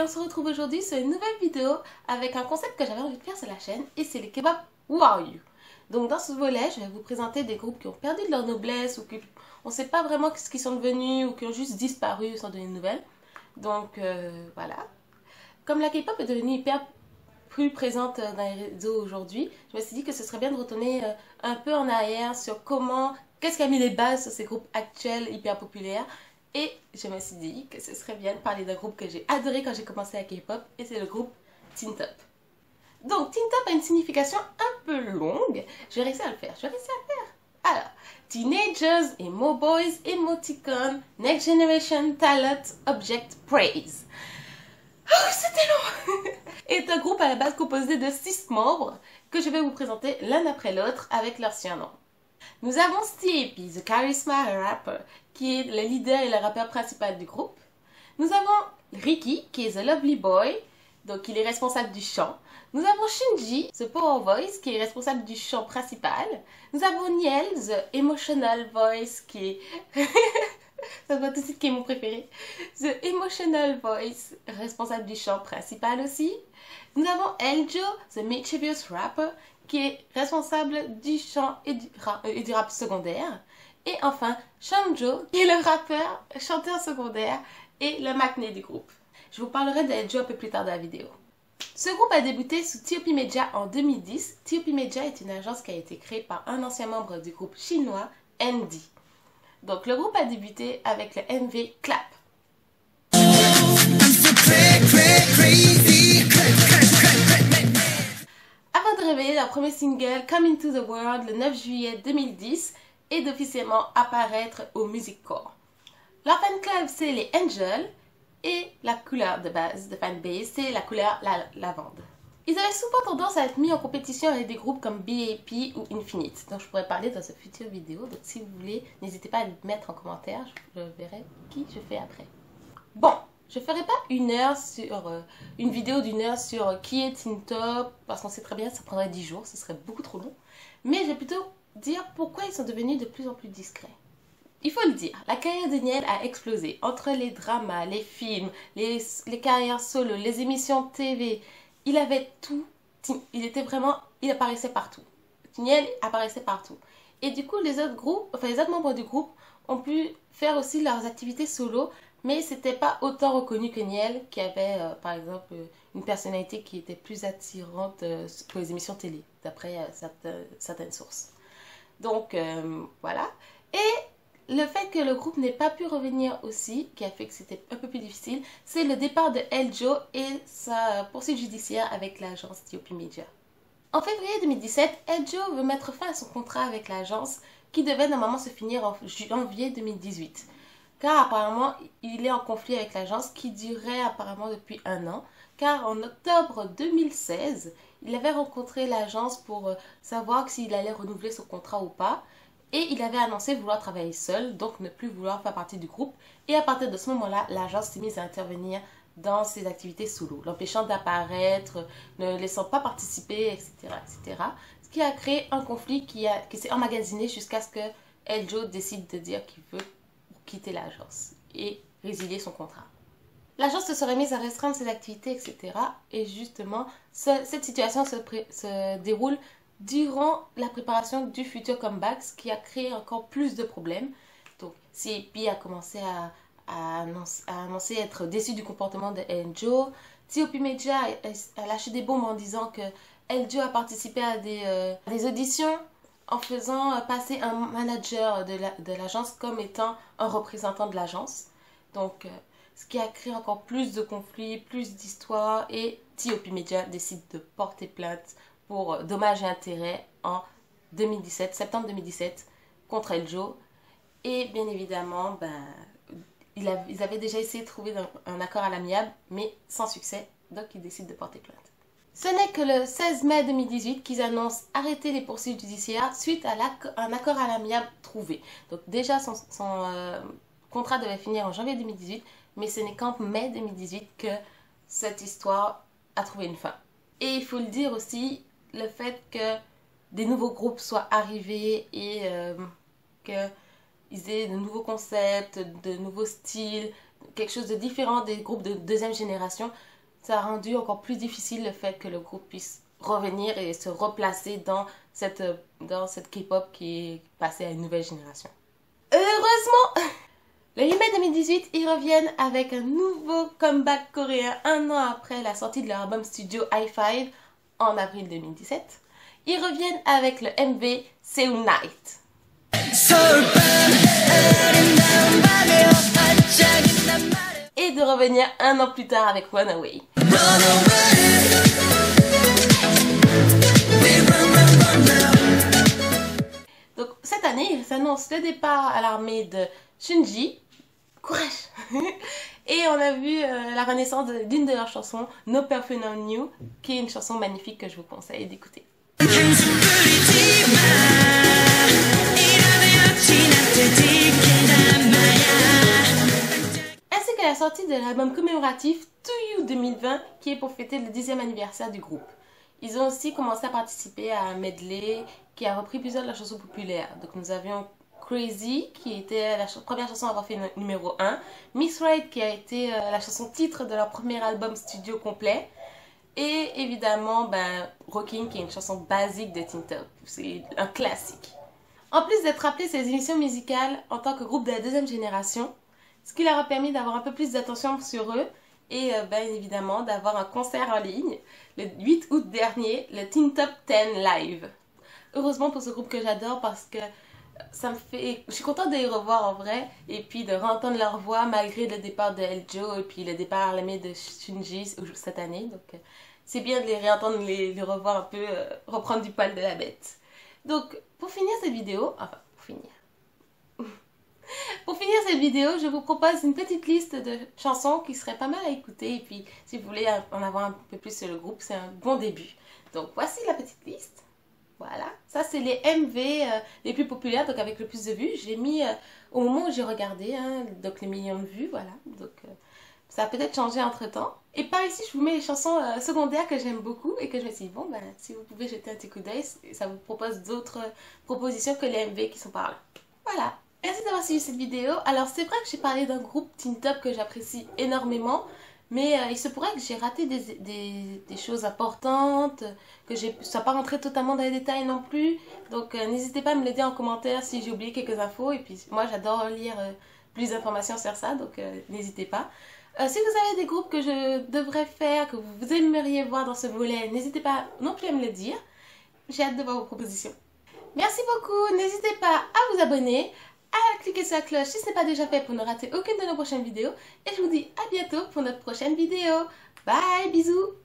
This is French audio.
on se retrouve aujourd'hui sur une nouvelle vidéo avec un concept que j'avais envie de faire sur la chaîne et c'est les K-pop Who Are You. Donc dans ce volet, je vais vous présenter des groupes qui ont perdu de leur noblesse ou qui on ne sait pas vraiment ce qu'ils sont devenus ou qui ont juste disparu sans donner de nouvelles. Donc voilà. Comme la K-pop est devenue hyper plus présente dans les réseaux aujourd'hui, je me suis dit que ce serait bien de retourner un peu en arrière sur qu'est-ce qui a mis les bases sur ces groupes actuels hyper populaires. Et je me suis dit que ce serait bien de parler d'un groupe que j'ai adoré quand j'ai commencé la K-pop, et c'est le groupe Teen Top. Donc Teen Top a une signification un peu longue, je vais réussir à le faire, Alors, Teenagers, Emo Boys, Emoticon, Next Generation Talent, Object Praise. Oh, c'était long. Est un groupe à la base composé de 6 membres que je vais vous présenter l'un après l'autre avec leurs surnoms. Nous avons Stevie, the Charisma Rapper, qui est le leader et le rappeur principal du groupe. Nous avons Ricky, qui est the Lovely Boy, donc il est responsable du chant. Nous avons Shinji, the Power Voice, qui est responsable du chant principal. Nous avons Niel, the Emotional Voice, qui est... Ça se voit tout de suite qui est mon préféré. The Emotional Voice, responsable du chant principal aussi. Nous avons Eljo, the Mischievous Rapper, qui est responsable du chant et du rap secondaire. Et enfin, Shanjo, qui est le rappeur, chanteur secondaire et le maknae du groupe. Je vous parlerai d'Eljo un peu plus tard dans la vidéo. Ce groupe a débuté sous TOP Media en 2010. TOP Media est une agence qui a été créée par un ancien membre du groupe chinois, ND. Donc le groupe a débuté avec le MV Clap. Avant de révéler leur premier single Come Into the World le 9 juillet 2010 et d'officiellement apparaître au Music Core. Leur fan club c'est les Angels et la couleur de base de fanbase c'est la couleur lavande. Ils avaient souvent tendance à être mis en compétition avec des groupes comme BAP ou Infinite, dont je pourrais parler dans cette future vidéo. Donc si vous voulez, n'hésitez pas à le mettre en commentaire, je verrai qui je fais après. Bon, je ne ferai pas une vidéo d'une heure sur qui est Teen Top, parce qu'on sait très bien que ça prendrait 10 jours, ce serait beaucoup trop long. Mais je vais plutôt dire pourquoi ils sont devenus de plus en plus discrets. Il faut le dire, la carrière de Niel a explosé. Entre les dramas, les films, les carrières solo, les émissions TV... Il avait tout, il apparaissait partout. Niel apparaissait partout. Et du coup, les autres membres du groupe ont pu faire aussi leurs activités solo, mais c'était pas autant reconnu que Niel, qui avait, par exemple, une personnalité qui était plus attirante pour les émissions télé, d'après certaines sources. Donc, voilà. Et le fait que le groupe n'ait pas pu revenir aussi, qui a fait que c'était un peu plus difficile, c'est le départ de Eljo et sa poursuite judiciaire avec l'agence TOP Media. En février 2017, Eljo veut mettre fin à son contrat avec l'agence qui devait normalement se finir en janvier 2018. Car apparemment, il est en conflit avec l'agence qui durait apparemment depuis 1 an. Car en octobre 2016, il avait rencontré l'agence pour savoir s'il allait renouveler son contrat ou pas. Et il avait annoncé vouloir travailler seul, donc ne plus vouloir faire partie du groupe. Et à partir de ce moment-là, l'agence s'est mise à intervenir dans ses activités solo, l'empêchant d'apparaître, ne laissant pas participer, etc., etc. Ce qui a créé un conflit qui s'est emmagasiné jusqu'à ce que Eljo décide de dire qu'il veut quitter l'agence et résilier son contrat. L'agence se serait mise à restreindre ses activités, etc. Et justement, cette situation se déroule durant la préparation du futur comeback, ce qui a créé encore plus de problèmes. Donc, CAP a commencé à annoncer être déçu du comportement de Eljo. TOP Media a lâché des bombes en disant que Eljo a participé à des auditions en faisant passer un manager de l'agence comme étant un représentant de l'agence. Donc, ce qui a créé encore plus de conflits, plus d'histoires, et TOP Media décide de porter plainte pour dommages et intérêts en 2017, septembre 2017, contre Eljo. Et bien évidemment, ils avaient déjà essayé de trouver un accord à l'amiable, mais sans succès, donc ils décident de porter plainte. Ce n'est que le 16 mai 2018 qu'ils annoncent arrêter les poursuites judiciaires suite à un accord à l'amiable trouvé. Donc déjà, son contrat devait finir en janvier 2018, mais ce n'est qu'en mai 2018 que cette histoire a trouvé une fin. Et il faut le dire aussi, le fait que des nouveaux groupes soient arrivés et qu'ils aient de nouveaux concepts, de nouveaux styles, quelque chose de différent des groupes de deuxième génération, ça a rendu encore plus difficile le fait que le groupe puisse revenir et se replacer dans cette K-pop qui est passée à une nouvelle génération. Heureusement, le 8 mai 2018, ils reviennent avec un nouveau comeback coréen un an après la sortie de leur album studio i5 en avril 2017. Ils reviennent avec le MV Seoul Night. Et de revenir un an plus tard avec Runaway. Donc cette année, il s'annonce le départ à l'armée de Sunji. Courage. Et on a vu la renaissance d'une de leurs chansons, No Perfume on You, qui est une chanson magnifique que je vous conseille d'écouter. Ainsi que la sortie de l'album commémoratif To You 2020, qui est pour fêter le 10e anniversaire du groupe. Ils ont aussi commencé à participer à un medley qui a repris plusieurs de leurs chansons populaires. Donc nous avions Crazy, qui était la première chanson à avoir fait numéro 1. Miss Right, qui a été la chanson titre de leur premier album studio complet. Et évidemment, Rockin', qui est une chanson basique de Teen Top. C'est un classique. En plus d'être appelés ces émissions musicales en tant que groupe de la deuxième génération, ce qui leur a permis d'avoir un peu plus d'attention sur eux et évidemment d'avoir un concert en ligne le 8 août dernier, le Teen Top 10 Live. Heureusement pour ce groupe que j'adore parce que je suis contente de les revoir en vrai et puis de réentendre leur voix malgré le départ de Eljo et puis le départ à l'armée de Sunji cette année. Donc c'est bien de les réentendre, les revoir un peu, reprendre du poil de la bête. Donc pour finir cette vidéo, je vous propose une petite liste de chansons qui serait pas mal à écouter. Et puis, si vous voulez en avoir un peu plus sur le groupe, c'est un bon début. Donc, voici la petite liste. Voilà. Ça, c'est les MV les plus populaires, donc avec le plus de vues. J'ai mis au moment où j'ai regardé, donc les millions de vues, voilà. Donc, ça a peut-être changé entre-temps. Et par ici, je vous mets les chansons secondaires que j'aime beaucoup et que je me suis dit, bon, si vous pouvez jeter un petit coup d'œil, ça vous propose d'autres propositions que les MV qui sont par là. Voilà. Merci d'avoir suivi cette vidéo. Alors c'est vrai que j'ai parlé d'un groupe Teen Top que j'apprécie énormément, mais il se pourrait que j'ai raté des choses importantes, que je ne sois pas rentrée totalement dans les détails non plus. Donc n'hésitez pas à me le dire en commentaire si j'ai oublié quelques infos. Et puis moi j'adore lire plus d'informations sur ça, donc n'hésitez pas. Si vous avez des groupes que je devrais faire, que vous aimeriez voir dans ce volet, n'hésitez pas non plus à me le dire. J'ai hâte de voir vos propositions. Merci beaucoup, n'hésitez pas à vous abonner, à cliquer sur la cloche si ce n'est pas déjà fait pour ne rater aucune de nos prochaines vidéos. Et je vous dis à bientôt pour notre prochaine vidéo. Bye, bisous!